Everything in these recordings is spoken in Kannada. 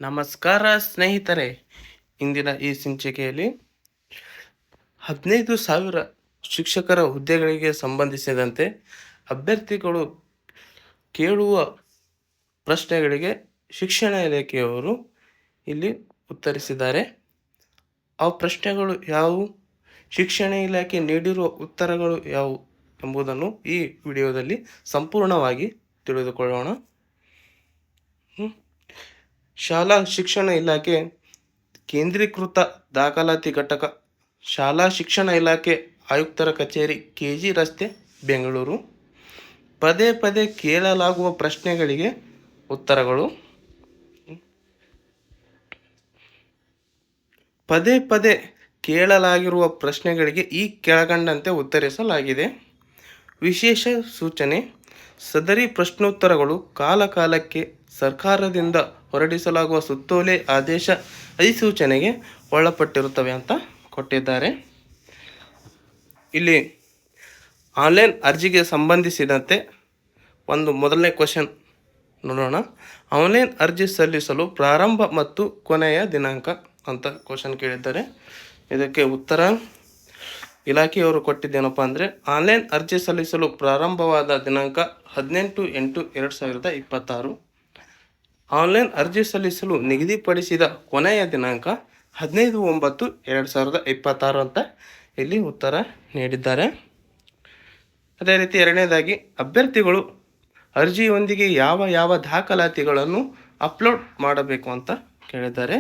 ನಮಸ್ಕಾರ ಸ್ನೇಹಿತರೆ. ಇಂದಿನ ಈ ಸಂಚಿಕೆಯಲ್ಲಿ 15,000 ಶಿಕ್ಷಕರ ಹುದ್ದೆಗಳಿಗೆ ಸಂಬಂಧಿಸಿದಂತೆ ಅಭ್ಯರ್ಥಿಗಳು ಕೇಳುವ ಪ್ರಶ್ನೆಗಳಿಗೆ ಶಿಕ್ಷಣ ಇಲಾಖೆಯವರು ಇಲ್ಲಿ ಉತ್ತರಿಸಿದ್ದಾರೆ. ಆ ಪ್ರಶ್ನೆಗಳು ಯಾವುವು, ಶಿಕ್ಷಣ ಇಲಾಖೆ ನೀಡಿರುವ ಉತ್ತರಗಳು ಯಾವುವು ಎಂಬುದನ್ನು ಈ ವಿಡಿಯೋದಲ್ಲಿ ಸಂಪೂರ್ಣವಾಗಿ ತಿಳಿದುಕೊಳ್ಳೋಣ. ಶಾಲಾ ಶಿಕ್ಷಣ ಇಲಾಖೆ ಕೇಂದ್ರೀಕೃತ ದಾಖಲಾತಿ ಘಟಕ, ಶಾಲಾ ಶಿಕ್ಷಣ ಇಲಾಖೆ ಆಯುಕ್ತರ ಕಚೇರಿ, KG ರಸ್ತೆ, ಬೆಂಗಳೂರು. ಪದೇ ಪದೇ ಕೇಳಲಾಗುವ ಪ್ರಶ್ನೆಗಳಿಗೆ ಉತ್ತರಗಳು. ಪದೇ ಪದೇ ಕೇಳಲಾಗಿರುವ ಪ್ರಶ್ನೆಗಳಿಗೆ ಈ ಕೆಳಕಂಡಂತೆ ಉತ್ತರಿಸಲಾಗಿದೆ. ವಿಶೇಷ ಸೂಚನೆ: ಸದರಿ ಪ್ರಶ್ನೋತ್ತರಗಳು ಕಾಲಕಾಲಕ್ಕೆ ಸರ್ಕಾರದಿಂದ ಹೊರಡಿಸಲಾಗುವ ಸುತ್ತೋಲೆ, ಆದೇಶ, ಅಧಿಸೂಚನೆಗೆ ಒಳಪಟ್ಟಿರುತ್ತವೆ ಅಂತ ಕೊಟ್ಟಿದ್ದಾರೆ. ಇಲ್ಲಿ ಆನ್ಲೈನ್ ಅರ್ಜಿಗೆ ಸಂಬಂಧಿಸಿದಂತೆ ಮೊದಲನೇ ಕ್ವಶನ್ ನೋಡೋಣ. ಆನ್ಲೈನ್ ಅರ್ಜಿ ಸಲ್ಲಿಸಲು ಪ್ರಾರಂಭ ಮತ್ತು ಕೊನೆಯ ದಿನಾಂಕ ಅಂತ ಕ್ವಶನ್ ಕೇಳಿದ್ದಾರೆ. ಇದಕ್ಕೆ ಉತ್ತರ ಇಲಾಖೆಯವರು ಕೊಟ್ಟಿದ್ದೇನಪ್ಪ ಅಂದರೆ, ಆನ್ಲೈನ್ ಅರ್ಜಿ ಸಲ್ಲಿಸಲು ಪ್ರಾರಂಭವಾದ ದಿನಾಂಕ 18/8/2026. ಆನ್ಲೈನ್ ಅರ್ಜಿ ಸಲ್ಲಿಸಲು ನಿಗದಿಪಡಿಸಿದ ಕೊನೆಯ ದಿನಾಂಕ 15/9/2026 ಅಂತ ಇಲ್ಲಿ ಉತ್ತರ ನೀಡಿದ್ದಾರೆ. ಅದೇ ರೀತಿ ಎರಡನೇದಾಗಿ, ಅಭ್ಯರ್ಥಿಗಳು ಅರ್ಜಿಯೊಂದಿಗೆ ಯಾವ ದಾಖಲಾತಿಗಳನ್ನು ಅಪ್ಲೋಡ್ ಮಾಡಬೇಕು ಅಂತ ಕೇಳಿದ್ದಾರೆ.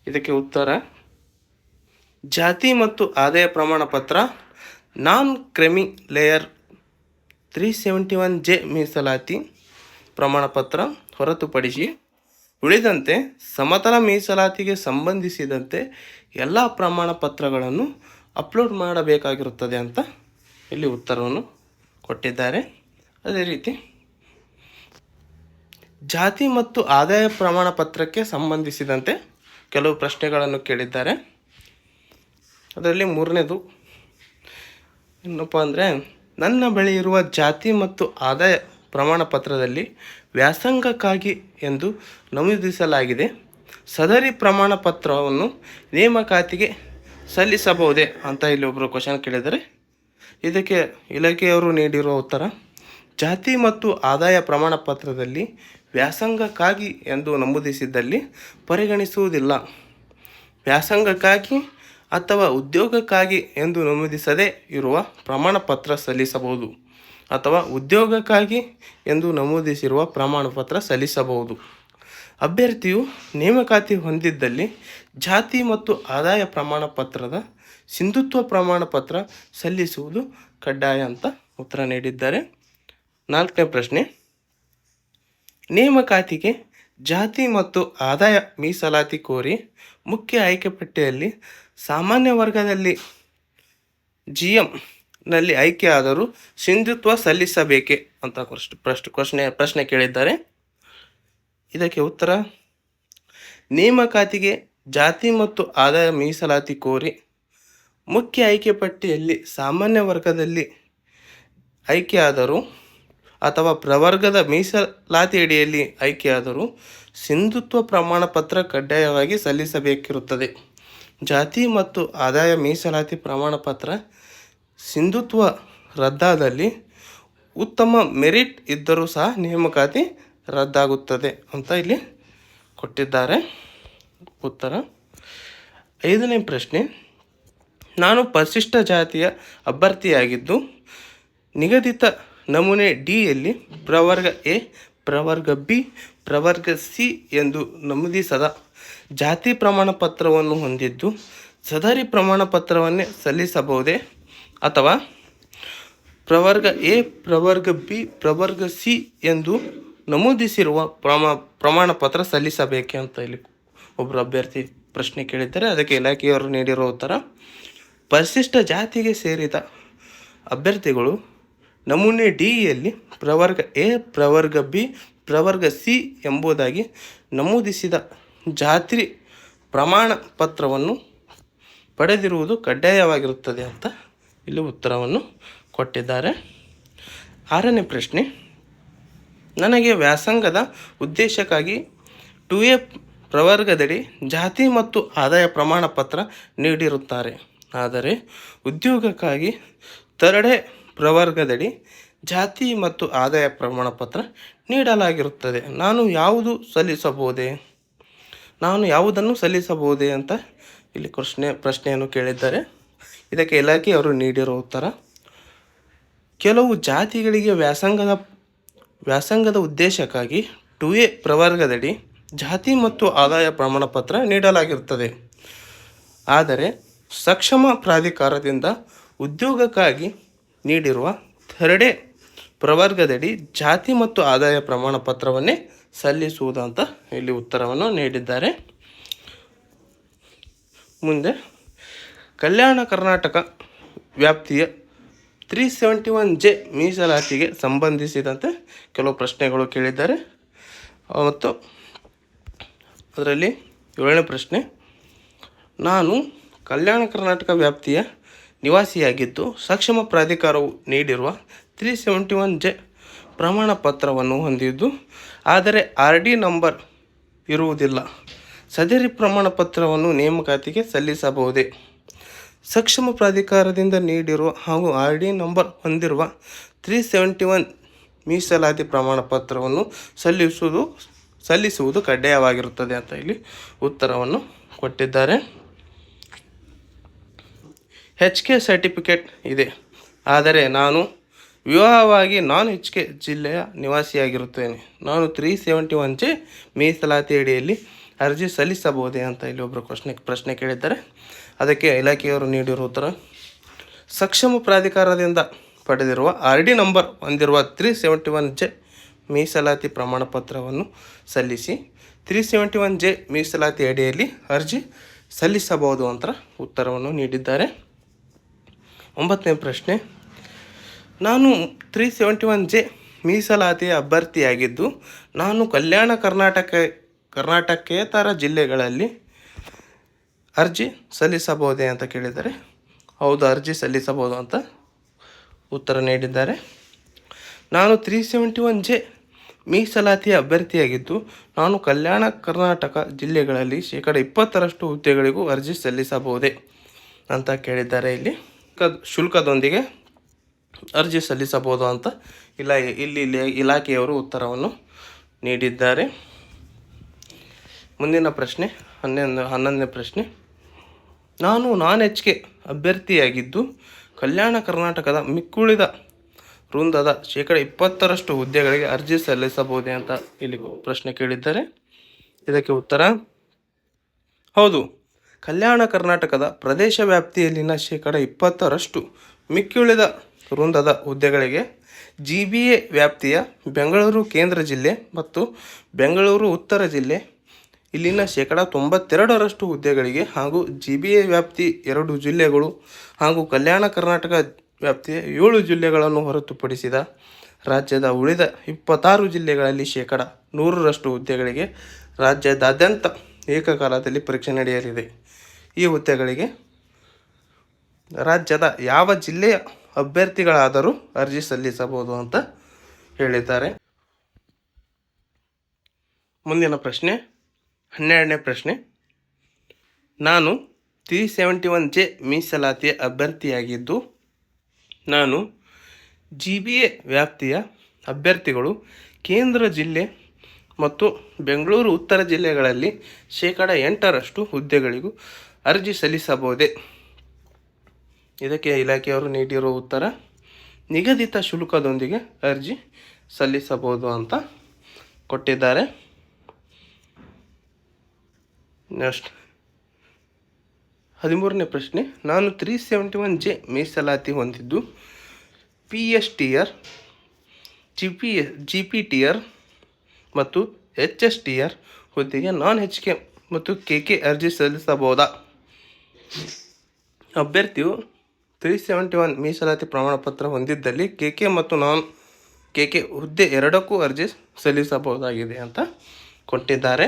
ಇದಕ್ಕೆ ಉತ್ತರ ಜಾತಿ ಮತ್ತು ಆದಾಯ ಪ್ರಮಾಣ ಪತ್ರ, ನಾನ್ ಕ್ರೆಮಿ ಲೇಯರ್ 371J ಮೀಸಲಾತಿ ಪ್ರಮಾಣ ಪತ್ರ ಹೊರತುಪಡಿಸಿ ಉಳಿದಂತೆ ಸಮತಲ ಮೀಸಲಾತಿಗೆ ಸಂಬಂಧಿಸಿದಂತೆ ಎಲ್ಲ ಪ್ರಮಾಣ ಪತ್ರಗಳನ್ನು ಅಪ್ಲೋಡ್ ಮಾಡಬೇಕಾಗಿರುತ್ತದೆ ಅಂತ ಇಲ್ಲಿ ಉತ್ತರವನ್ನು ಕೊಟ್ಟಿದ್ದಾರೆ. ಅದೇ ರೀತಿ ಜಾತಿ ಮತ್ತು ಆದಾಯ ಪ್ರಮಾಣ ಪತ್ರಕ್ಕೆ ಸಂಬಂಧಿಸಿದಂತೆ ಕೆಲವು ಪ್ರಶ್ನೆಗಳನ್ನು ಕೇಳಿದ್ದಾರೆ. ಅದರಲ್ಲಿ ಮೂರನೇದು ಏನಪ್ಪ ಅಂದರೆ, ನನ್ನ ಬಳಿ ಇರುವ ಜಾತಿ ಮತ್ತು ಆದಾಯ ಪ್ರಮಾಣ ಪತ್ರದಲ್ಲಿ ವ್ಯಾಸಂಗಕ್ಕಾಗಿ ಎಂದು ನಮೂದಿಸಲಾಗಿದೆ. ಸದರಿ ಪ್ರಮಾಣ ಪತ್ರವನ್ನು ನೇಮಕಾತಿಗೆ ಸಲ್ಲಿಸಬಹುದೇ ಅಂತ ಇಲ್ಲಿ ಒಬ್ಬರು ಕ್ವಶನ್ ಕೇಳಿದರೆ, ಇದಕ್ಕೆ ಇಲಾಖೆಯವರು ನೀಡಿರುವ ಉತ್ತರ, ಜಾತಿ ಮತ್ತು ಆದಾಯ ಪ್ರಮಾಣ ಪತ್ರದಲ್ಲಿ ವ್ಯಾಸಂಗಕ್ಕಾಗಿ ಎಂದು ನಮೂದಿಸಿದ್ದಲ್ಲಿ ಪರಿಗಣಿಸುವುದಿಲ್ಲ. ವ್ಯಾಸಂಗಕ್ಕಾಗಿ ಅಥವಾ ಉದ್ಯೋಗಕ್ಕಾಗಿ ಎಂದು ನಮೂದಿಸದೇ ಇರುವ ಪ್ರಮಾಣ ಪತ್ರ ಸಲ್ಲಿಸಬಹುದು ಅಥವಾ ಉದ್ಯೋಗಕ್ಕಾಗಿ ಎಂದು ನಮೂದಿಸಿರುವ ಪ್ರಮಾಣ ಪತ್ರ ಸಲ್ಲಿಸಬಹುದು. ಅಭ್ಯರ್ಥಿಯು ನೇಮಕಾತಿ ಹೊಂದಿದ್ದಲ್ಲಿ ಜಾತಿ ಮತ್ತು ಆದಾಯ ಪ್ರಮಾಣ ಪತ್ರದ ಸಿಂಧುತ್ವ ಪ್ರಮಾಣ ಪತ್ರ ಸಲ್ಲಿಸುವುದು ಕಡ್ಡಾಯ ಅಂತ ಉತ್ತರ ನೀಡಿದ್ದಾರೆ. ನಾಲ್ಕನೇ ಪ್ರಶ್ನೆ, ನೇಮಕಾತಿಗೆ ಜಾತಿ ಮತ್ತು ಆದಾಯ ಮೀಸಲಾತಿ ಕೋರಿ ಮುಖ್ಯ ಆಯ್ಕೆ ಪಟ್ಟಿಯಲ್ಲಿ ಸಾಮಾನ್ಯ ವರ್ಗದಲ್ಲಿ GM ನಲ್ಲಿ ಆಯ್ಕೆಯಾದರೂ ಸಿಂಧುತ್ವ ಸಲ್ಲಿಸಬೇಕೇ ಅಂತ ಪ್ರಶ್ನೆ ಕೇಳಿದ್ದಾರೆ. ಇದಕ್ಕೆ ಉತ್ತರ, ನೇಮಕಾತಿಗೆ ಜಾತಿ ಮತ್ತು ಆದಾಯ ಮೀಸಲಾತಿ ಕೋರಿ ಮುಖ್ಯ ಆಯ್ಕೆ ಪಟ್ಟಿಯಲ್ಲಿ ಸಾಮಾನ್ಯ ವರ್ಗದಲ್ಲಿ ಆಯ್ಕೆಯಾದರೂ ಅಥವಾ ಪ್ರವರ್ಗದ ಮೀಸಲಾತಿ ಅಡಿಯಲ್ಲಿ ಆಯ್ಕೆಯಾದರೂ ಸಿಂಧುತ್ವ ಪ್ರಮಾಣ ಪತ್ರ ಕಡ್ಡಾಯವಾಗಿ ಸಲ್ಲಿಸಬೇಕಿರುತ್ತದೆ. ಜಾತಿ ಮತ್ತು ಆದಾಯ ಮೀಸಲಾತಿ ಪ್ರಮಾಣ ಪತ್ರ ಸಿಂಧುತ್ವ ರದ್ದಾದಲ್ಲಿ ಉತ್ತಮ ಮೆರಿಟ್ ಇದ್ದರೂ ಸಹ ನೇಮಕಾತಿ ರದ್ದಾಗುತ್ತದೆ ಅಂತ ಇಲ್ಲಿ ಕೊಟ್ಟಿದ್ದಾರೆ ಉತ್ತರ. ಐದನೇ ಪ್ರಶ್ನೆ, ನಾನು ಪರಿಶಿಷ್ಟ ಜಾತಿಯ ಅಭ್ಯರ್ಥಿಯಾಗಿದ್ದು ನಿಗದಿತ ನಮೂನೆ Dಯಲ್ಲಿ ಪ್ರವರ್ಗ A, ಪ್ರವರ್ಗ B, ಪ್ರವರ್ಗ C ಎಂದು ನಮೂದಿಸದ ಜಾತಿ ಪ್ರಮಾಣ ಪತ್ರವನ್ನು ಹೊಂದಿದ್ದು ಸದರಿ ಪ್ರಮಾಣ ಪತ್ರವನ್ನೇ ಸಲ್ಲಿಸಬಹುದೇ ಅಥವಾ ಪ್ರವರ್ಗ A, ಪ್ರವರ್ಗ B, ಪ್ರವರ್ಗ C ಎಂದು ನಮೂದಿಸಿರುವ ಪ್ರಮಾಣ ಪತ್ರ ಸಲ್ಲಿಸಬೇಕೆ ಅಂತ ಇಲ್ಲಿ ಒಬ್ಬರು ಅಭ್ಯರ್ಥಿ ಪ್ರಶ್ನೆ ಕೇಳಿದ್ದಾರೆ. ಅದಕ್ಕೆ ಇಲಾಖೆಯವರು ನೀಡಿರೋ ಉತ್ತರ, ಪರಿಶಿಷ್ಟ ಜಾತಿಗೆ ಸೇರಿದ ಅಭ್ಯರ್ಥಿಗಳು ನಮೂನೆ Dಯಲ್ಲಿ ಪ್ರವರ್ಗ A, ಪ್ರವರ್ಗ B, ಪ್ರವರ್ಗ C ಎಂಬುದಾಗಿ ನಮೂದಿಸಿದ ಜಾತಿ ಪ್ರಮಾಣ ಪತ್ರವನ್ನು ಪಡೆದಿರುವುದು ಕಡ್ಡಾಯವಾಗಿರುತ್ತದೆ ಅಂತ ಇಲ್ಲಿ ಉತ್ತರವನ್ನು ಕೊಟ್ಟಿದ್ದಾರೆ. ಆರನೇ ಪ್ರಶ್ನೆ, ನನಗೆ ವ್ಯಾಸಂಗದ ಉದ್ದೇಶಕ್ಕಾಗಿ 2A ಪ್ರವರ್ಗದಡಿ ಜಾತಿ ಮತ್ತು ಆದಾಯ ಪ್ರಮಾಣ ಪತ್ರ ನೀಡಿರುತ್ತಾರೆ. ಆದರೆ ಉದ್ಯೋಗಕ್ಕಾಗಿ ಥರ್ಡ್ ಪ್ರವರ್ಗದಡಿ ಜಾತಿ ಮತ್ತು ಆದಾಯ ಪ್ರಮಾಣ ಪತ್ರ ನೀಡಲಾಗಿರುತ್ತದೆ. ನಾನು ಯಾವುದನ್ನು ಸಲ್ಲಿಸಬಹುದೇ ಅಂತ ಇಲ್ಲಿ ಪ್ರಶ್ನೆಯನ್ನು ಕೇಳಿದ್ದಾರೆ. ಇದಕ್ಕೆ ಇಲಾಖೆಯವರು ನೀಡಿರೋ ಉತ್ತರ: ಕೆಲವು ಜಾತಿಗಳಿಗೆ ವ್ಯಾಸಂಗದ ಉದ್ದೇಶಕ್ಕಾಗಿ 2A ಪ್ರವರ್ಗದಡಿ ಜಾತಿ ಮತ್ತು ಆದಾಯ ಪ್ರಮಾಣ ಪತ್ರ ನೀಡಲಾಗಿರುತ್ತದೆ. ಆದರೆ ಸಕ್ಷಮ ಪ್ರಾಧಿಕಾರದಿಂದ ಉದ್ಯೋಗಕ್ಕಾಗಿ ನೀಡಿರುವ ಥರ್ಡ್ ಪ್ರವರ್ಗದಡಿ ಜಾತಿ ಮತ್ತು ಆದಾಯ ಪ್ರಮಾಣ ಪತ್ರವನ್ನೇ ಸಲ್ಲಿಸುವುದಂತ ಇಲ್ಲಿ ಉತ್ತರವನ್ನು ನೀಡಿದ್ದಾರೆ. ಮುಂದೆ ಕಲ್ಯಾಣ ಕರ್ನಾಟಕ ವ್ಯಾಪ್ತಿಯ 371J ಮೀಸಲಾತಿಗೆ ಸಂಬಂಧಿಸಿದಂತೆ ಕೆಲವು ಪ್ರಶ್ನೆಗಳು ಕೇಳಿದ್ದಾರೆ. ಮತ್ತು ಅದರಲ್ಲಿ 7ನೇ ಪ್ರಶ್ನೆ: ನಾನು ಕಲ್ಯಾಣ ಕರ್ನಾಟಕ ವ್ಯಾಪ್ತಿಯ ನಿವಾಸಿಯಾಗಿದ್ದು ಸಕ್ಷಮ ಪ್ರಾಧಿಕಾರವು ನೀಡಿರುವ 371J ಪ್ರಮಾಣ ಪತ್ರವನ್ನು ಹೊಂದಿದ್ದು, ಆದರೆ RD ನಂಬರ್ ಇರುವುದಿಲ್ಲ. ಸದರಿ ಪ್ರಮಾಣ ಪತ್ರವನ್ನು ನೇಮಕಾತಿಗೆ ಸಲ್ಲಿಸಬಹುದೇ? ಸಕ್ಷಮ ಪ್ರಾಧಿಕಾರದಿಂದ ನೀಡಿರುವ ಹಾಗೂ RD ನಂಬರ್ ಹೊಂದಿರುವ 371 ಮೀಸಲಾತಿ ಪ್ರಮಾಣ ಪತ್ರವನ್ನು ಸಲ್ಲಿಸುವುದು ಕಡ್ಡಾಯವಾಗಿರುತ್ತದೆ ಅಂತ ಇಲ್ಲಿ ಉತ್ತರವನ್ನು ಕೊಟ್ಟಿದ್ದಾರೆ. HK ಸರ್ಟಿಫಿಕೇಟ್ ಇದೆ, ಆದರೆ ನಾನು ವಿವಾಹವಾಗಿ ನಾನ್ HK ಜಿಲ್ಲೆಯ ನಿವಾಸಿಯಾಗಿರುತ್ತೇನೆ. ನಾನು 371J ಮೀಸಲಾತಿ ಅಡಿಯಲ್ಲಿ ಅರ್ಜಿ ಸಲ್ಲಿಸಬಹುದೇ ಅಂತ ಇಲ್ಲಿ ಒಬ್ಬರು ಪ್ರಶ್ನೆ ಕೇಳಿದ್ದಾರೆ. ಅದಕ್ಕೆ ಇಲಾಖೆಯವರು ನೀಡಿರುವ ಉತ್ತರ: ಸಕ್ಷಮ ಪ್ರಾಧಿಕಾರದಿಂದ ಪಡೆದಿರುವ RD ನಂಬರ್ ಹೊಂದಿರುವ 371J ಮೀಸಲಾತಿ ಪ್ರಮಾಣ ಪತ್ರವನ್ನು ಸಲ್ಲಿಸಿ 371J ಮೀಸಲಾತಿ ಅಡಿಯಲ್ಲಿ ಅರ್ಜಿ ಸಲ್ಲಿಸಬಹುದು ಅಂತ ಉತ್ತರವನ್ನು ನೀಡಿದ್ದಾರೆ. 9ನೇ ಪ್ರಶ್ನೆ: ನಾನು 371J ಮೀಸಲಾತಿಯ ಅಭ್ಯರ್ಥಿಯಾಗಿದ್ದು ನಾನು ಕಲ್ಯಾಣ ಕರ್ನಾಟಕೇತರ ಜಿಲ್ಲೆಗಳಲ್ಲಿ ಅರ್ಜಿ ಸಲ್ಲಿಸಬಹುದೇ ಅಂತ ಕೇಳಿದ್ದಾರೆ. ಹೌದು, ಅರ್ಜಿ ಸಲ್ಲಿಸಬಹುದು ಅಂತ ಉತ್ತರ ನೀಡಿದ್ದಾರೆ. ನಾನು 371J ಮೀಸಲಾತಿಯ ಅಭ್ಯರ್ಥಿಯಾಗಿದ್ದು ನಾನು ಕಲ್ಯಾಣ ಕರ್ನಾಟಕ ಜಿಲ್ಲೆಗಳಲ್ಲಿ 20% ಹುದ್ದೆಗಳಿಗೂ ಅರ್ಜಿ ಸಲ್ಲಿಸಬಹುದೇ ಅಂತ ಕೇಳಿದ್ದಾರೆ. ಇಲ್ಲಿ ಶುಲ್ಕದೊಂದಿಗೆ ಅರ್ಜಿ ಸಲ್ಲಿಸಬಹುದು ಅಂತ ಇಲ್ಲಿ ಇಲಾಖೆಯವರು ಉತ್ತರವನ್ನು ನೀಡಿದ್ದಾರೆ. ಮುಂದಿನ ಪ್ರಶ್ನೆ 11ನೇ ಪ್ರಶ್ನೆ: ನಾನು ನಾನ್ HK ಅಭ್ಯರ್ಥಿಯಾಗಿದ್ದು ಕಲ್ಯಾಣ ಕರ್ನಾಟಕದ ಮಿಕ್ಕುಳಿದ ವೃಂದದ 20% ಹುದ್ದೆಗಳಿಗೆ ಅರ್ಜಿ ಸಲ್ಲಿಸಬಹುದೇ ಅಂತ ಇಲ್ಲಿ ಪ್ರಶ್ನೆ ಕೇಳಿದ್ದಾರೆ. ಇದಕ್ಕೆ ಉತ್ತರ: ಹೌದು, ಕಲ್ಯಾಣ ಕರ್ನಾಟಕದ ಪ್ರದೇಶ ವ್ಯಾಪ್ತಿಯಲ್ಲಿನ 20% ಮಿಕ್ಕುಳಿದ ವೃಂದದ ಹುದ್ದೆಗಳಿಗೆ GBA ವ್ಯಾಪ್ತಿಯ ಬೆಂಗಳೂರು ಕೇಂದ್ರ ಜಿಲ್ಲೆ ಮತ್ತು ಬೆಂಗಳೂರು ಉತ್ತರ ಜಿಲ್ಲೆ ಇಲ್ಲಿನ 92% ಹುದ್ದೆಗಳಿಗೆ ಹಾಗೂ GBA ವ್ಯಾಪ್ತಿ 2 ಜಿಲ್ಲೆಗಳು ಹಾಗೂ ಕಲ್ಯಾಣ ಕರ್ನಾಟಕ ವ್ಯಾಪ್ತಿಯ 7 ಜಿಲ್ಲೆಗಳನ್ನು ಹೊರತುಪಡಿಸಿದ ರಾಜ್ಯದ ಉಳಿದ 26 ಜಿಲ್ಲೆಗಳಲ್ಲಿ 100% ಹುದ್ದೆಗಳಿಗೆ ರಾಜ್ಯದಾದ್ಯಂತ ಏಕಕಾಲದಲ್ಲಿ ಪರೀಕ್ಷೆ ನಡೆಯಲಿದೆ. ಈ ಹುದ್ದೆಗಳಿಗೆ ರಾಜ್ಯದ ಯಾವ ಜಿಲ್ಲೆಯ ಅಭ್ಯರ್ಥಿಗಳಾದರೂ ಅರ್ಜಿ ಸಲ್ಲಿಸಬಹುದು ಅಂತ ಹೇಳಿದ್ದಾರೆ. ಮುಂದಿನ ಪ್ರಶ್ನೆ 12ನೇ ಪ್ರಶ್ನೆ: ನಾನು 371J ಮೀಸಲಾತಿಯ ಅಭ್ಯರ್ಥಿಯಾಗಿದ್ದು ನಾನು GBA ವ್ಯಾಪ್ತಿಯ ಅಭ್ಯರ್ಥಿಗಳು ಕೇಂದ್ರ ಜಿಲ್ಲೆ ಮತ್ತು ಬೆಂಗಳೂರು ಉತ್ತರ ಜಿಲ್ಲೆಗಳಲ್ಲಿ 8% ಹುದ್ದೆಗಳಿಗೂ ಅರ್ಜಿ ಸಲ್ಲಿಸಬಹುದೇ? ಇದಕ್ಕೆ ಇಲಾಖೆಯವರು ನೀಡಿರುವ ಉತ್ತರ: ನಿಗದಿತ ಶುಲ್ಕದೊಂದಿಗೆ ಅರ್ಜಿ ಸಲ್ಲಿಸಬಹುದು ಅಂತ ಕೊಟ್ಟಿದ್ದಾರೆ. ನೆಕ್ಸ್ಟ್ 13ನೇ ಪ್ರಶ್ನೆ: ನಾನು 371J ಮೀಸಲಾತಿ ಹೊಂದಿದ್ದು PS tier, GP tier ಮತ್ತು HS tier ಹುದ್ದೆಗೆ ನಾನ್ HK ಮತ್ತು KK ಅರ್ಜಿ ಸಲ್ಲಿಸಬಹುದಾ? ಅಭ್ಯರ್ಥಿಯು 371 ಮೀಸಲಾತಿ ಪ್ರಮಾಣ ಪತ್ರ ಹೊಂದಿದ್ದಲ್ಲಿ KK ಮತ್ತು ನಾನ್ KK ಹುದ್ದೆ ಎರಡಕ್ಕೂ ಅರ್ಜಿ ಸಲ್ಲಿಸಬಹುದಾಗಿದೆ ಅಂತ ಕೊಟ್ಟಿದ್ದಾರೆ.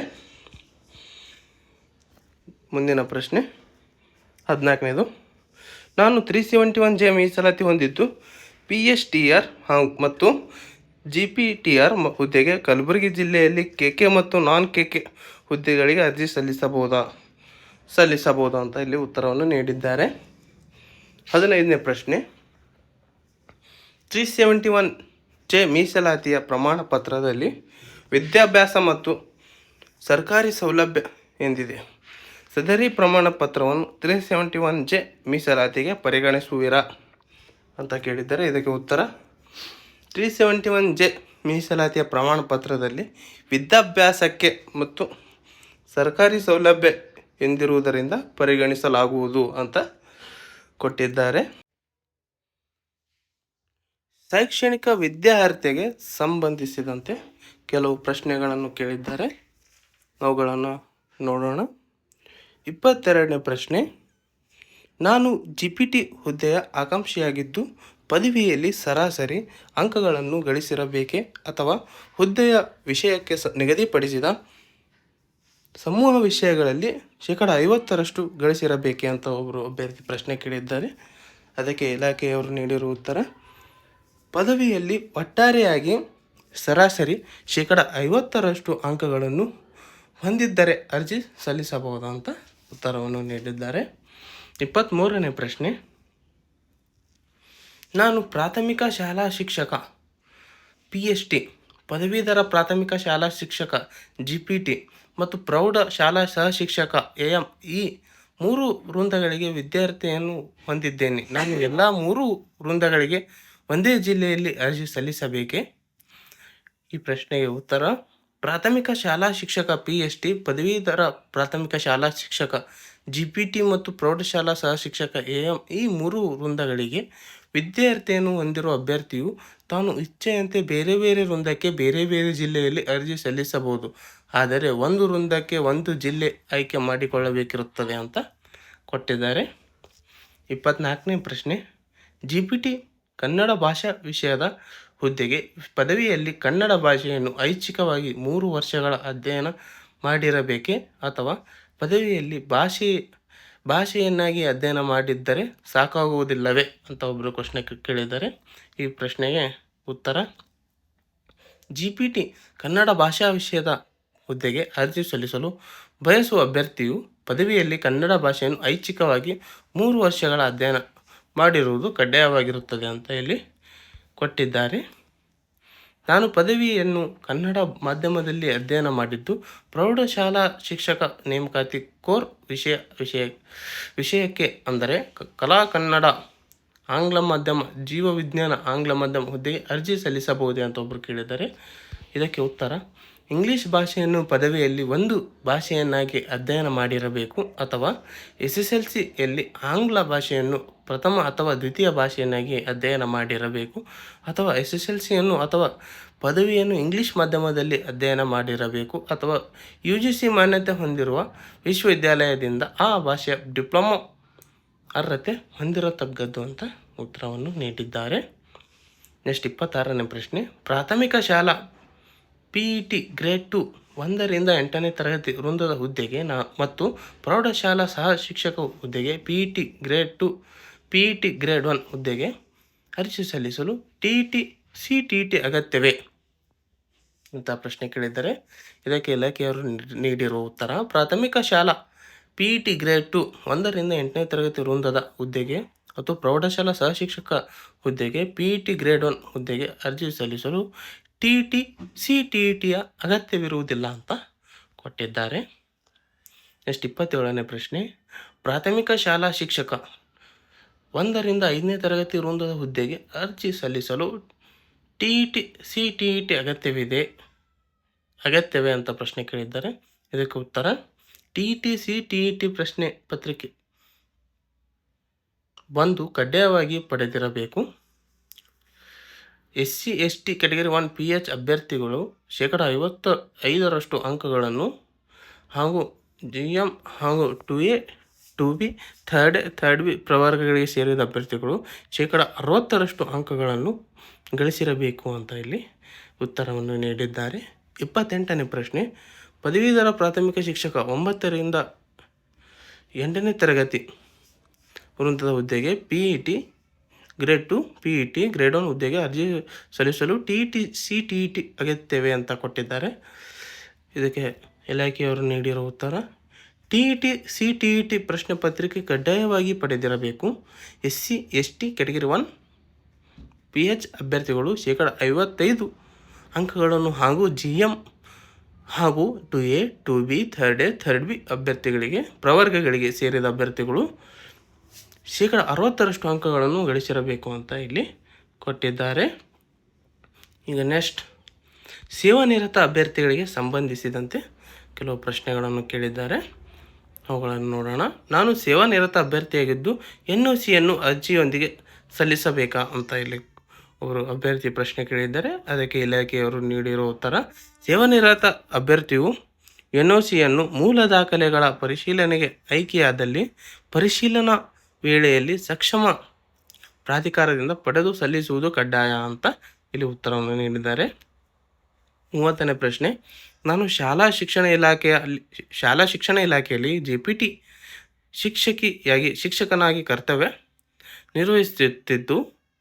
ಮುಂದಿನ ಪ್ರಶ್ನೆ 14ನೇದು: ನಾನು 371J ಮೀಸಲಾತಿ ಹೊಂದಿದ್ದು PS tier ಮತ್ತು GPTR ಹುದ್ದೆಗೆ ಕಲಬುರಗಿ ಜಿಲ್ಲೆಯಲ್ಲಿ KK ಮತ್ತು ನಾನ್ KK ಹುದ್ದೆಗಳಿಗೆ ಅರ್ಜಿ ಸಲ್ಲಿಸಬಹುದಾ ಅಂತ ಇಲ್ಲಿ ಉತ್ತರವನ್ನು ನೀಡಿದ್ದಾರೆ. 15ನೇ ಪ್ರಶ್ನೆ, 371J ಮೀಸಲಾತಿಯ ಪ್ರಮಾಣ ಪತ್ರದಲ್ಲಿ ವಿದ್ಯಾಭ್ಯಾಸ ಮತ್ತು ಸರ್ಕಾರಿ ಸೌಲಭ್ಯ ಎಂದಿದೆ. ಸದರಿ ಪ್ರಮಾಣ ಪತ್ರವನ್ನು 371J ಮೀಸಲಾತಿಗೆ ಪರಿಗಣಿಸುವಿರಾ ಅಂತ ಕೇಳಿದ್ದಾರೆ. ಇದಕ್ಕೆ ಉತ್ತರ 371J ಮೀಸಲಾತಿಯ ಪ್ರಮಾಣ ಪತ್ರದಲ್ಲಿ ವಿದ್ಯಾಭ್ಯಾಸಕ್ಕೆ ಮತ್ತು ಸರ್ಕಾರಿ ಸೌಲಭ್ಯ ಎಂದಿರುವುದರಿಂದ ಪರಿಗಣಿಸಲಾಗುವುದು ಅಂತ ಕೊಟ್ಟಿದ್ದಾರೆ. ಶೈಕ್ಷಣಿಕ ವಿದ್ಯಾರ್ಹತೆಗೆ ಸಂಬಂಧಿಸಿದಂತೆ ಕೆಲವು ಪ್ರಶ್ನೆಗಳನ್ನು ಕೇಳಿದ್ದಾರೆ, ಅವುಗಳನ್ನು ನೋಡೋಣ. 22ನೇ ಪ್ರಶ್ನೆ, ನಾನು GPT ಹುದ್ದೆಯ ಆಕಾಂಕ್ಷಿಯಾಗಿದ್ದು ಪದವಿಯಲ್ಲಿ ಸರಾಸರಿ ಅಂಕಗಳನ್ನು ಗಳಿಸಿರಬೇಕೇ ಅಥವಾ ಹುದ್ದೆಯ ವಿಷಯಕ್ಕೆ ನಿಗದಿಪಡಿಸಿದ ಸಮೂಹ ವಿಷಯಗಳಲ್ಲಿ 50% ಗಳಿಸಿರಬೇಕೇ ಅಂತ ಒಬ್ಬರು ಅಭ್ಯರ್ಥಿ ಪ್ರಶ್ನೆ ಕೇಳಿದ್ದಾರೆ. ಅದಕ್ಕೆ ಇಲಾಖೆಯವರು ನೀಡಿರುವ ಉತ್ತರ, ಪದವಿಯಲ್ಲಿ ಒಟ್ಟಾರೆಯಾಗಿ ಸರಾಸರಿ 50% ಅಂಕಗಳನ್ನು ಹೊಂದಿದ್ದರೆ ಅರ್ಜಿ ಸಲ್ಲಿಸಬಹುದು ಅಂತ ಉತ್ತರವನ್ನು ನೀಡಿದ್ದಾರೆ. 23ನೇ ಪ್ರಶ್ನೆ, ನಾನು ಪ್ರಾಥಮಿಕ ಶಾಲಾ ಶಿಕ್ಷಕ PST, ಪದವೀಧರ ಪ್ರಾಥಮಿಕ ಶಾಲಾ ಶಿಕ್ಷಕ GPT ಮತ್ತು ಪ್ರೌಢ ಶಾಲಾ ಸಹ ಶಿಕ್ಷಕ AM ಈ 3 ವೃಂದಗಳಿಗೆ ವಿದ್ಯಾರ್ಥಿಯನ್ನು ಹೊಂದಿದ್ದೇನೆ. ನಾನು ಎಲ್ಲ 3 ವೃಂದಗಳಿಗೆ ಒಂದೇ ಜಿಲ್ಲೆಯಲ್ಲಿ ಅರ್ಜಿ ಸಲ್ಲಿಸಬೇಕೇ? ಈ ಪ್ರಶ್ನೆಗೆ ಉತ್ತರ, ಪ್ರಾಥಮಿಕ ಶಾಲಾ ಶಿಕ್ಷಕ PST, ಪದವೀಧರ ಪ್ರಾಥಮಿಕ ಶಾಲಾ ಶಿಕ್ಷಕ GPT ಮತ್ತು ಪ್ರೌಢಶಾಲಾ ಸಹ ಶಿಕ್ಷಕ AM ಈ 3 ವೃಂದಗಳಿಗೆ ವಿದ್ಯಾರ್ಥಿಯನ್ನು ಹೊಂದಿರುವ ಅಭ್ಯರ್ಥಿಯು ತಾನು ಇಚ್ಛೆಯಂತೆ ಬೇರೆ ಬೇರೆ ವೃಂದಕ್ಕೆ ಬೇರೆ ಬೇರೆ ಜಿಲ್ಲೆಯಲ್ಲಿ ಅರ್ಜಿ ಸಲ್ಲಿಸಬಹುದು. ಆದರೆ ಒಂದು ವೃಂದಕ್ಕೆ ಒಂದು ಜಿಲ್ಲೆ ಆಯ್ಕೆ ಮಾಡಿಕೊಳ್ಳಬೇಕಿರುತ್ತದೆ ಅಂತ ಕೊಟ್ಟಿದ್ದಾರೆ. 24ನೇ ಪ್ರಶ್ನೆ, GPT ಕನ್ನಡ ಭಾಷಾ ವಿಷಯದ ಹುದ್ದೆಗೆ ಪದವಿಯಲ್ಲಿ ಕನ್ನಡ ಭಾಷೆಯನ್ನು ಐಚ್ಛಿಕವಾಗಿ 3 ವರ್ಷಗಳ ಅಧ್ಯಯನ ಮಾಡಿರಬೇಕೇ ಅಥವಾ ಪದವಿಯಲ್ಲಿ ಭಾಷೆಯನ್ನಾಗಿ ಅಧ್ಯಯನ ಮಾಡಿದ್ದರೆ ಸಾಕಾಗುವುದಿಲ್ಲವೇ ಅಂತ ಒಬ್ಬರು ಪ್ರಶ್ನೆ ಕೇಳಿದ್ದಾರೆ. ಈ ಪ್ರಶ್ನೆಗೆ ಉತ್ತರ, GPT ಕನ್ನಡ ಭಾಷಾ ವಿಷಯದ ಹುದ್ದೆಗೆ ಅರ್ಜಿ ಸಲ್ಲಿಸಲು ಬಯಸುವ ಅಭ್ಯರ್ಥಿಯು ಪದವಿಯಲ್ಲಿ ಕನ್ನಡ ಭಾಷೆಯನ್ನು ಐಚ್ಛಿಕವಾಗಿ 3 ವರ್ಷಗಳ ಅಧ್ಯಯನ ಮಾಡಿರುವುದು ಕಡ್ಡಾಯವಾಗಿರುತ್ತದೆ ಅಂತ ಇಲ್ಲಿ ಕೊಟ್ಟಿದ್ದಾರೆ. ನಾನು ಪದವಿಯನ್ನು ಕನ್ನಡ ಮಾಧ್ಯಮದಲ್ಲಿ ಅಧ್ಯಯನ ಮಾಡಿದ್ದು ಪ್ರೌಢಶಾಲಾ ಶಿಕ್ಷಕ ನೇಮಕಾತಿ ಕೋರ್ ವಿಷಯಕ್ಕೆ ಅಂದರೆ ಕಲಾ ಕನ್ನಡ ಆಂಗ್ಲ ಮಾಧ್ಯಮ ಜೀವವಿಜ್ಞಾನ ಆಂಗ್ಲ ಮಾಧ್ಯಮ ಹುದ್ದೆಗೆ ಅರ್ಜಿ ಸಲ್ಲಿಸಬಹುದೇ ಅಂತ ಒಬ್ಬರು ಕೇಳಿದ್ದಾರೆ. ಇದಕ್ಕೆ ಉತ್ತರ, ಇಂಗ್ಲಿಷ್ ಭಾಷೆಯನ್ನು ಪದವಿಯಲ್ಲಿ ಒಂದು ಭಾಷೆಯನ್ನಾಗಿ ಅಧ್ಯಯನ ಮಾಡಿರಬೇಕು ಅಥವಾ SSLCಯಲ್ಲಿ ಆಂಗ್ಲ ಭಾಷೆಯನ್ನು ಪ್ರಥಮ ಅಥವಾ ದ್ವಿತೀಯ ಭಾಷೆಯನ್ನಾಗಿ ಅಧ್ಯಯನ ಮಾಡಿರಬೇಕು ಅಥವಾ SSLCಯನ್ನು ಅಥವಾ ಪದವಿಯನ್ನು ಇಂಗ್ಲಿಷ್ ಮಾಧ್ಯಮದಲ್ಲಿ ಅಧ್ಯಯನ ಮಾಡಿರಬೇಕು ಅಥವಾ UGC ಮಾನ್ಯತೆ ಹೊಂದಿರುವ ವಿಶ್ವವಿದ್ಯಾಲಯದಿಂದ ಆ ಭಾಷೆಯ ಡಿಪ್ಲೊಮಾ ಅರ್ಹತೆ ಹೊಂದಿರತಕ್ಕದ್ದು ಅಂತ ಉತ್ತರವನ್ನು ನೀಡಿದ್ದಾರೆ. ನೆಕ್ಸ್ಟ್ 26ನೇ ಪ್ರಶ್ನೆ, ಪ್ರಾಥಮಿಕ ಶಾಲಾ PET ಗ್ರೇಡ್ 2 1ರಿಂದ 8ನೇ ತರಗತಿ ವೃಂದದ ಹುದ್ದೆಗೆ ಮತ್ತು ಪ್ರೌಢಶಾಲಾ ಸಹ ಶಿಕ್ಷಕ ಹುದ್ದೆಗೆ PET ಗ್ರೇಡ್ 2 PET ಗ್ರೇಡ್ 1 ಹುದ್ದೆಗೆ ಅರ್ಜಿ ಸಲ್ಲಿಸಲು CTET ಅಗತ್ಯವೇ ಅಂತ ಪ್ರಶ್ನೆ ಕೇಳಿದ್ದಾರೆ. ಇದಕ್ಕೆ ಇಲಾಖೆಯವರು ನೀಡಿರುವ ಉತ್ತರ, ಪ್ರಾಥಮಿಕ ಶಾಲಾ PET ಗ್ರೇಡ್ 2 1ರಿಂದ 8ನೇ ತರಗತಿ ವೃಂದದ ಹುದ್ದೆಗೆ ಮತ್ತು ಪ್ರೌಢಶಾಲಾ ಸಹ ಶಿಕ್ಷಕ ಹುದ್ದೆಗೆ PET ಗ್ರೇಡ್ 1 ಹುದ್ದೆಗೆ ಅರ್ಜಿ ಸಲ್ಲಿಸಲು CTETಯ ಅಗತ್ಯವಿರುವುದಿಲ್ಲ ಅಂತ ಕೊಟ್ಟಿದ್ದಾರೆ. ನೆಕ್ಸ್ಟ್ 27ನೇ ಪ್ರಶ್ನೆ, ಪ್ರಾಥಮಿಕ ಶಾಲಾ ಶಿಕ್ಷಕ 1ರಿಂದ 5ನೇ ತರಗತಿ ವೃಂದದ ಹುದ್ದೆಗೆ ಅರ್ಜಿ ಸಲ್ಲಿಸಲು CTET ಅಗತ್ಯವೇ ಅಂತ ಪ್ರಶ್ನೆ ಕೇಳಿದ್ದಾರೆ. ಇದಕ್ಕೆ ಉತ್ತರ, CTET ಪ್ರಶ್ನೆ ಪತ್ರಿಕೆ 1 ಕಡ್ಡಾಯವಾಗಿ ಪಡೆದಿರಬೇಕು. SC ST ಕ್ಯಾಟಗರಿ 1 PH ಅಭ್ಯರ್ಥಿಗಳು 55% ಅಂಕಗಳನ್ನು ಹಾಗೂ GM ಹಾಗೂ 2A 2B ಥರ್ಡ್ B ಪ್ರವರ್ಗಗಳಿಗೆ ಸೇರಿದ ಅಭ್ಯರ್ಥಿಗಳು 60% ಅಂಕಗಳನ್ನು ಗಳಿಸಿರಬೇಕು ಅಂತ ಇಲ್ಲಿ ಉತ್ತರವನ್ನು ನೀಡಿದ್ದಾರೆ. 28ನೇ ಪ್ರಶ್ನೆ, ಪದವೀಧರ ಪ್ರಾಥಮಿಕ ಶಿಕ್ಷಕ 9ರಿಂದ 8ನೇ ತರಗತಿ ವೃಂದದ ಹುದ್ದೆಗೆ PET ಗ್ರೇಡ್ 2 PET ಗ್ರೇಡ್ 1 ಹುದ್ದೆಗೆ ಅರ್ಜಿ ಸಲ್ಲಿಸಲು TET CTET ಅಗತ್ಯವೇ ಅಂತ ಕೊಟ್ಟಿದ್ದಾರೆ. ಇದಕ್ಕೆ ಇಲಾಖೆಯವರು ನೀಡಿರೋ ಉತ್ತರ TET CTET ಪ್ರಶ್ನೆ ಪತ್ರಿಕೆ ಕಡ್ಡಾಯವಾಗಿ ಪಡೆದಿರಬೇಕು. SC ST ಕ್ಯಾಟಗರಿ 1 PH ಅಭ್ಯರ್ಥಿಗಳು 55% ಅಂಕಗಳನ್ನು ಹಾಗೂ GM ಹಾಗೂ 2A 2B 3rd B ಅಭ್ಯರ್ಥಿಗಳಿಗೆ ಪ್ರವರ್ಗಗಳಿಗೆ ಸೇರಿದ ಅಭ್ಯರ್ಥಿಗಳು 60% ಅಂಕಗಳನ್ನು ಗಳಿಸಿರಬೇಕು ಅಂತ ಇಲ್ಲಿ ಕೊಟ್ಟಿದ್ದಾರೆ. ಈಗ ನೆಕ್ಸ್ಟ್ ಸೇವಾನಿರತ ಅಭ್ಯರ್ಥಿಗಳಿಗೆ ಸಂಬಂಧಿಸಿದಂತೆ ಕೆಲವು ಪ್ರಶ್ನೆಗಳನ್ನು ಕೇಳಿದ್ದಾರೆ, ಅವುಗಳನ್ನು ನೋಡೋಣ. ನಾನು ಸೇವಾನಿರತ ಅಭ್ಯರ್ಥಿಯಾಗಿದ್ದು NOCಯನ್ನು ಅರ್ಜಿಯೊಂದಿಗೆ ಸಲ್ಲಿಸಬೇಕಾ ಅಂತ ಇಲ್ಲಿ ಅವರು ಅಭ್ಯರ್ಥಿ ಪ್ರಶ್ನೆ ಕೇಳಿದ್ದಾರೆ. ಅದಕ್ಕೆ ಇಲಾಖೆಯವರು ನೀಡಿರೋ ಉತ್ತರ ಸೇವಾನಿರತ ಅಭ್ಯರ್ಥಿಯು NOCಯನ್ನು ಮೂಲ ದಾಖಲೆಗಳ ಪರಿಶೀಲನೆಗೆ ಆಯ್ಕೆಯಾದಲ್ಲಿ ಪರಿಶೀಲನಾ ವೇಳೆಯಲ್ಲಿ ಸಕ್ಷಮ ಪ್ರಾಧಿಕಾರದಿಂದ ಪಡೆದು ಸಲ್ಲಿಸುವುದು ಕಡ್ಡಾಯ ಅಂತ ಇಲ್ಲಿ ಉತ್ತರವನ್ನು ನೀಡಿದ್ದಾರೆ. 30ನೇ ಪ್ರಶ್ನೆ, ನಾನು ಶಾಲಾ ಶಿಕ್ಷಣ ಇಲಾಖೆಯಲ್ಲಿ JPT ಶಿಕ್ಷಕನಾಗಿ ಕರ್ತವ್ಯ ನಿರ್ವಹಿಸುತ್ತಿದ್ದು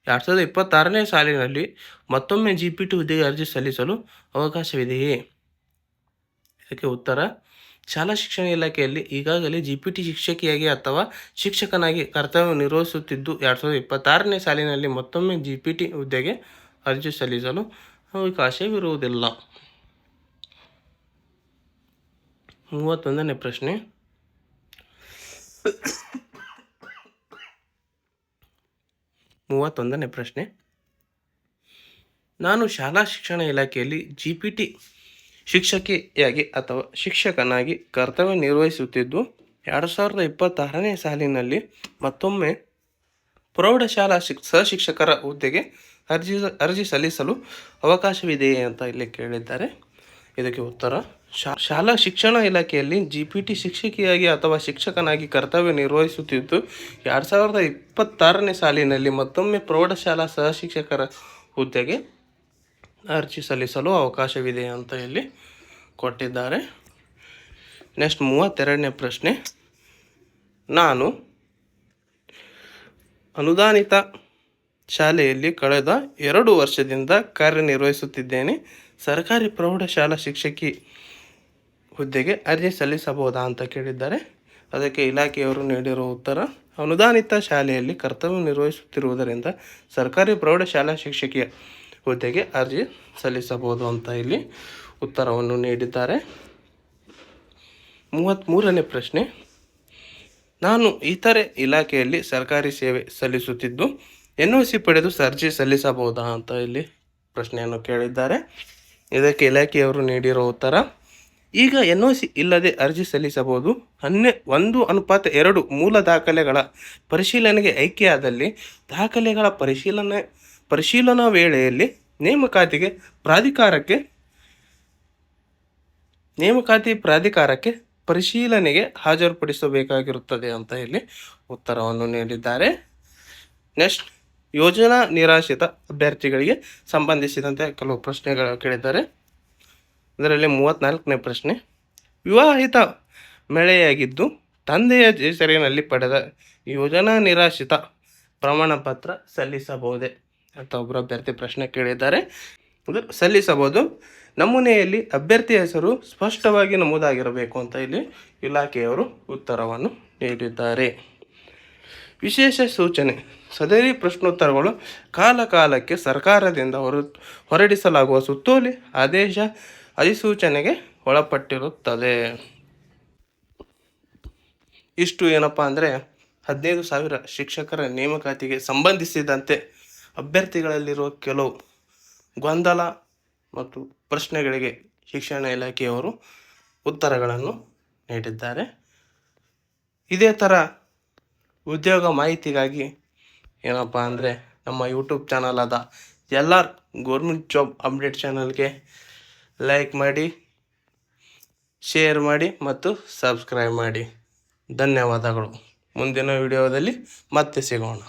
2026ನೇ ಸಾಲಿನಲ್ಲಿ ಮತ್ತೊಮ್ಮೆ JPT ಹುದ್ದೆಗೆ ಅರ್ಜಿ ಸಲ್ಲಿಸಲು ಅವಕಾಶವಿದೆಯೇ? ಇದಕ್ಕೆ ಉತ್ತರ ಶಾಲಾ ಶಿಕ್ಷಣ ಇಲಾಖೆಯಲ್ಲಿ ಈಗಾಗಲೇ JPT ಶಿಕ್ಷಕಿಯಾಗಿ ಅಥವಾ ಶಿಕ್ಷಕನಾಗಿ ಕರ್ತವ್ಯ ನಿರ್ವಹಿಸುತ್ತಿದ್ದು 2026ನೇ ಸಾಲಿನಲ್ಲಿ ಮತ್ತೊಮ್ಮೆ JPT ಹುದ್ದೆಗೆ ಅರ್ಜಿ ಸಲ್ಲಿಸಲು ಅವಕಾಶವಿರುವುದಿಲ್ಲ. 31ನೇ ಪ್ರಶ್ನೆ, ನಾನು ಶಾಲಾ ಶಿಕ್ಷಣ ಇಲಾಖೆಯಲ್ಲಿ JPT ಶಿಕ್ಷಕಿಯಾಗಿ ಅಥವಾ ಶಿಕ್ಷಕನಾಗಿ ಕರ್ತವ್ಯ ನಿರ್ವಹಿಸುತ್ತಿದ್ದು 2026ನೇ ಸಾಲಿನಲ್ಲಿ ಮತ್ತೊಮ್ಮೆ ಪ್ರೌಢಶಾಲಾ ಸಹಶಿಕ್ಷಕರ ಹುದ್ದೆಗೆ ಅರ್ಜಿ ಸಲ್ಲಿಸಲು ಅವಕಾಶವಿದೆಯೇ ಅಂತ ಇಲ್ಲಿ ಕೇಳಿದ್ದಾರೆ. ಇದಕ್ಕೆ ಉತ್ತರ ಶಾಲಾ ಶಿಕ್ಷಣ ಇಲಾಖೆಯಲ್ಲಿ JPT ಶಿಕ್ಷಕಿಯಾಗಿ ಅಥವಾ ಶಿಕ್ಷಕನಾಗಿ ಕರ್ತವ್ಯ ನಿರ್ವಹಿಸುತ್ತಿದ್ದು 2026ನೇ ಸಾಲಿನಲ್ಲಿ ಮತ್ತೊಮ್ಮೆ ಪ್ರೌಢಶಾಲಾ ಸಹಶಿಕ್ಷಕರ ಹುದ್ದೆಗೆ ಅರ್ಜಿ ಸಲ್ಲಿಸಲು ಅವಕಾಶವಿದೆ ಅಂತ ಇಲ್ಲಿ ಕೊಟ್ಟಿದ್ದಾರೆ. ನೆಕ್ಸ್ಟ್ 32ನೇ ಪ್ರಶ್ನೆ, ನಾನು ಅನುದಾನಿತ ಶಾಲೆಯಲ್ಲಿ ಕಳೆದ 2 ವರ್ಷದಿಂದ ಕಾರ್ಯನಿರ್ವಹಿಸುತ್ತಿದ್ದೇನೆ. ಸರ್ಕಾರಿ ಪ್ರೌಢಶಾಲಾ ಶಿಕ್ಷಕಿ ಹುದ್ದೆಗೆ ಅರ್ಜಿ ಸಲ್ಲಿಸಬಹುದಾ ಅಂತ ಕೇಳಿದ್ದಾರೆ. ಅದಕ್ಕೆ ಇಲಾಖೆಯವರು ನೀಡಿರೋ ಉತ್ತರ ಅನುದಾನಿತ ಶಾಲೆಯಲ್ಲಿ ಕರ್ತವ್ಯ ನಿರ್ವಹಿಸುತ್ತಿರುವುದರಿಂದ ಸರ್ಕಾರಿ ಪ್ರೌಢಶಾಲಾ ಶಿಕ್ಷಕಿಯ ಹುದ್ದೆಗೆ ಅರ್ಜಿ ಸಲ್ಲಿಸಬಹುದು ಅಂತ ಇಲ್ಲಿ ಉತ್ತರವನ್ನು ನೀಡಿದ್ದಾರೆ. 33ನೇ ಪ್ರಶ್ನೆ, ನಾನು ಇತರೆ ಇಲಾಖೆಯಲ್ಲಿ ಸರ್ಕಾರಿ ಸೇವೆ ಸಲ್ಲಿಸುತ್ತಿದ್ದು NOC ಪಡೆದು ಅರ್ಜಿ ಸಲ್ಲಿಸಬಹುದಾ ಅಂತ ಇಲ್ಲಿ ಪ್ರಶ್ನೆಯನ್ನು ಕೇಳಿದ್ದಾರೆ. ಇದಕ್ಕೆ ಇಲಾಖೆಯವರು ನೀಡಿರೋ ಉತ್ತರ ಈಗ NOC ಇಲ್ಲದೆ ಅರ್ಜಿ ಸಲ್ಲಿಸಬಹುದು. 1:2 ಮೂಲ ದಾಖಲೆಗಳ ಪರಿಶೀಲನೆಗೆ ಆಯ್ಕೆಯಾದಲ್ಲಿ ದಾಖಲೆಗಳ ಪರಿಶೀಲನಾ ವೇಳೆಯಲ್ಲಿ ನೇಮಕಾತಿ ಪ್ರಾಧಿಕಾರಕ್ಕೆ ಪರಿಶೀಲನೆಗೆ ಹಾಜರುಪಡಿಸಬೇಕಾಗಿರುತ್ತದೆ ಅಂತ ಇಲ್ಲಿ ಉತ್ತರವನ್ನು ನೀಡಿದ್ದಾರೆ. ನೆಕ್ಸ್ಟ್ ಯೋಜನಾ ನಿರಾಶ್ರಿತ ಅಭ್ಯರ್ಥಿಗಳಿಗೆ ಸಂಬಂಧಿಸಿದಂತೆ ಕೆಲವು ಪ್ರಶ್ನೆಗಳು ಕೇಳಿದ್ದಾರೆ. ಇದರಲ್ಲಿ 34ನೇ ಪ್ರಶ್ನೆ, ವಿವಾಹಿತ ಮಹಿಳೆಯಾಗಿದ್ದು ತಂದೆಯ ಹೆಸರಿನಲ್ಲಿ ಪಡೆದ ಯೋಜನಾ ನಿರಾಶ್ರಿತ ಪ್ರಮಾಣ ಪತ್ರ ಸಲ್ಲಿಸಬಹುದೇ ಅಂತ ಒಬ್ಬರು ಅಭ್ಯರ್ಥಿ ಪ್ರಶ್ನೆ ಕೇಳಿದ್ದಾರೆ. ಸಲ್ಲಿಸಬಹುದು. ನಮೂನೆಯಲ್ಲಿ ಅಭ್ಯರ್ಥಿ ಹೆಸರು ಸ್ಪಷ್ಟವಾಗಿ ನಮೂದಾಗಿರಬೇಕು ಅಂತ ಇಲ್ಲಿ ಇಲಾಖೆಯವರು ಉತ್ತರವನ್ನು ನೀಡಿದ್ದಾರೆ. ವಿಶೇಷ ಸೂಚನೆ, ಸದರಿ ಪ್ರಶ್ನೋತ್ತರಗಳು ಕಾಲಕ್ಕೆ ಸರ್ಕಾರದಿಂದ ಹೊರಡಿಸಲಾಗುವ ಸುತ್ತೋಲೆ ಆದೇಶ ಅಧಿಸೂಚನೆಗೆ ಒಳಪಟ್ಟಿರುತ್ತದೆ. ಇಷ್ಟು ಏನಪ್ಪ ಅಂದರೆ 15,000 ಶಿಕ್ಷಕರ ನೇಮಕಾತಿಗೆ ಸಂಬಂಧಿಸಿದಂತೆ ಅಭ್ಯರ್ಥಿಗಳಲ್ಲಿರುವ ಕೆಲವು ಗೊಂದಲ ಮತ್ತು ಪ್ರಶ್ನೆಗಳಿಗೆ ಶಿಕ್ಷಣ ಇಲಾಖೆಯವರು ಉತ್ತರಗಳನ್ನು ನೀಡಿದ್ದಾರೆ. ಇದೇ ಥರ ಉದ್ಯೋಗ ಮಾಹಿತಿಗಾಗಿ ಏನಪ್ಪ ಅಂದರೆ ನಮ್ಮ ಯೂಟ್ಯೂಬ್ ಚಾನಲ್ ಆದ LR ಗೌರ್ಮೆಂಟ್ ಜಾಬ್ ಅಪ್ಡೇಟ್ ಚಾನಲ್ಗೆ ಲೈಕ್ ಮಾಡಿ, ಶೇರ್ ಮಾಡಿ ಮತ್ತು ಸಬ್ಸ್ಕ್ರೈಬ್ ಮಾಡಿ. ಧನ್ಯವಾದಗಳು. ಮುಂದಿನ ವಿಡಿಯೋದಲ್ಲಿ ಮತ್ತೆ ಸಿಗೋಣ.